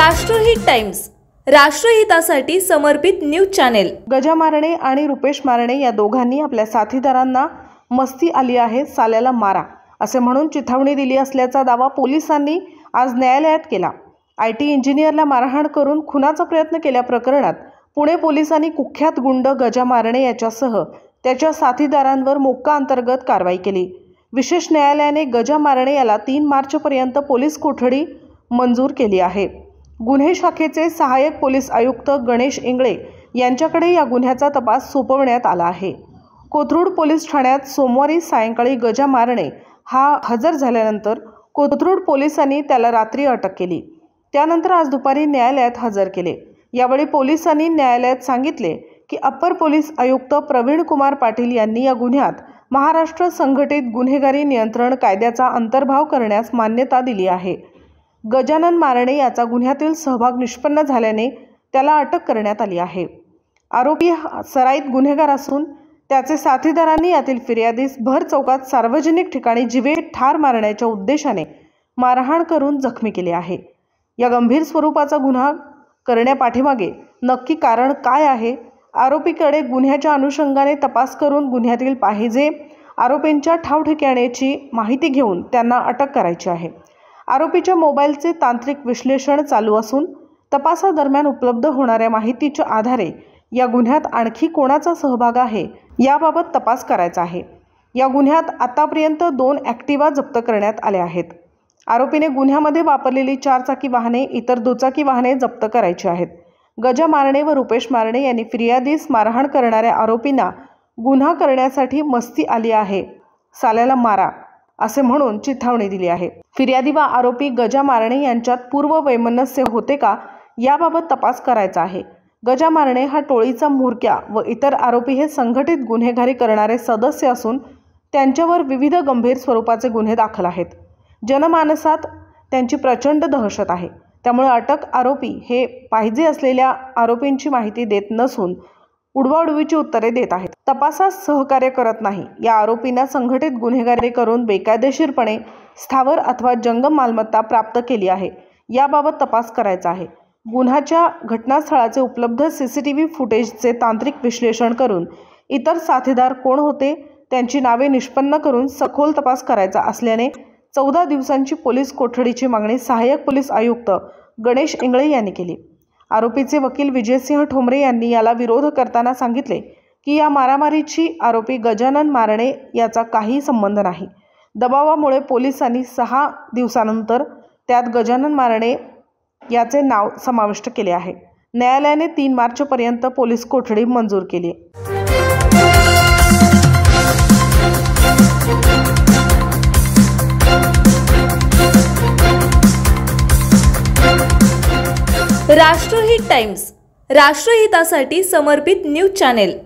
राष्ट्रहित टाइम्स, राष्ट्रहितासाठी समर्पित news channel. Gaja मारणे आणि रुपेश मारणे या दोघांनी आपल्या साथीदारांना मस्ती आली आहे, साल्याला मारा असे म्हणून चिथावणी दिली असल्याचा दावा पोलिसांनी आज न्यायालयात केला। आयटी इंजिनियरला मारहाण करून खुनाचा प्रयत्न केल्या प्रकरणात पुणे पोलिसांनी कुख्यात गुंड गजा मारणे याच्यासह त्याच्या साथीदारांवर मोक्का अंतर्गत कारवाई केली। विशेष न्यायालयाने गजा मारणे याला 3 मार्चपर्यंत पोलीस कोठडी मंजूर केली आहे। गुन्हे शाखेचे सहाय्यक पोलीस आयुक्त गणेश इंगळे यांच्याकडे या गुन्ह्याचा तपास सोपवण्यात आला आहे। कोथरूड पोलीस ठाण्यात सोमवारी सायंकाळी गजा मारणे हा हजर झाल्यानंतर कोथरूड पोलिसांनी त्याला रात्री अटक केली। त्यानंतर आज दुपारी न्यायालयात हजर केले। यावेळी पोलिसांनी न्यायालयात सांगितले की अप्पर पोलीस आयुक्त प्रवीण कुमार पाटील यांनी या गुन्ह्यात महाराष्ट्र संघटित गुन्हेगारी नियंत्रण कायद्याचा अंतर्भाव करण्यास मान्यता दिली आहे। गजानन मारणे याचा गुन्ह्यातील सहभाग निष्पन्न झाल्याने त्याला अटक करण्यात आली आहे। आरोपी सराईत गुन्हेगार असून त्याचे साथीदारांनी यातील फिर्यादीस भर चौकात सार्वजनिक ठिकाणी जीवे ठार मारण्याच्या उद्देशाने मारहाण करून जखमी केले आहे। या गंभीर स्वरूपाचा गुन्हा करण्यापाठीमागे नक्की कारण काय आहे? आरोपीकडे गुन्ह्याच्या अनुषंगाने तपास करून गुन्ह्यातील पाहिजे आरोपींच्या ठावठिकाण्याची माहिती घेऊन त्यांना अटक करायची आहे। आरोपीच्या मोबाईलचे तांत्रिक विश्लेषण चालू असून तपासादरम्यान उपलब्ध होणाऱ्या माहितीच्या आधारे या गुन्ह्यात आणखी कोणाचा सहभाग आहे याबाबत तपास करायचा आहे। या गुन्ह्यात आतापर्यंत 2 ॲक्टिवा जप्त करण्यात आले आहेत। आरोपीने गुन्ह्यामध्ये वापरलेली 4 चाकी वाहने, इतर दुचाकी वाहने जप्त करायची आहेत। गजा मारणे व रुपेश मारणे यांनी फिर्यादीस मारहाण करणाऱ्या आरोपींना गुन्हा करण्यासाठी मस्ती आली आहे, साल्याला मारा असे म्हणून चिथावणी दिली आहे। फिर्यादी व आरोपी गजा मारणे यांच्यात पूर्व वैमनस्य होते का याबाबत तपास करायचा आहे। गजा मारणे हा टोळीचा म्होरक्या व इतर आरोपी हे संघटित गुन्हेगारी करणारे सदस्य असून त्यांच्यावर विविध गंभीर स्वरूपाचे गुन्हे दाखल आहेत। जनमानसात त्यांची प्रचंड दहशत आहे। त्यामुळे अटक आरोपी हे पाहिजे असलेल्या आरोपींची माहिती देत नसून उडवाउडवीची उत्तरे देत आहेत, तपासास सहकार्य करत नाही। या आरोपींना संघटित गुन्हेगारी करून बेकायदेशीरपणे स्थावर अथवा जंगम मालमत्ता प्राप्त केली आहे याबाबत तपास करायचा आहे। गुन्ह्याच्या घटनास्थळाचे उपलब्ध CCTV फुटेजचे तांत्रिक विश्लेषण करून इतर साथीदार कोण होते त्यांची नावे निष्पन्न करून सखोल तपास करायचा असल्याने 14 दिवसांची पोलीस कोठडीची मागणी सहाय्यक पोलीस आयुक्त गणेश इंगळे यांनी केली। आरोपीचे वकील विजयसिंह ठोंबरे यांनी याला विरोध करताना सांगितले की या मारामारीची आरोपी गजानन मारणे याचा काही संबंध नाही। दबावामुळे पोलिसांनी 6 दिवसानंतर त्यात गजानन मारणे याचे नाव समाविष्ट केले आहे। न्यायालयाने 3 मार्चपर्यंत पोलीस कोठडी मंजूर केली। राष्ट्रहित टाइम्स, राष्ट्रहितासाठी समर्पित न्यूज चॅनेल।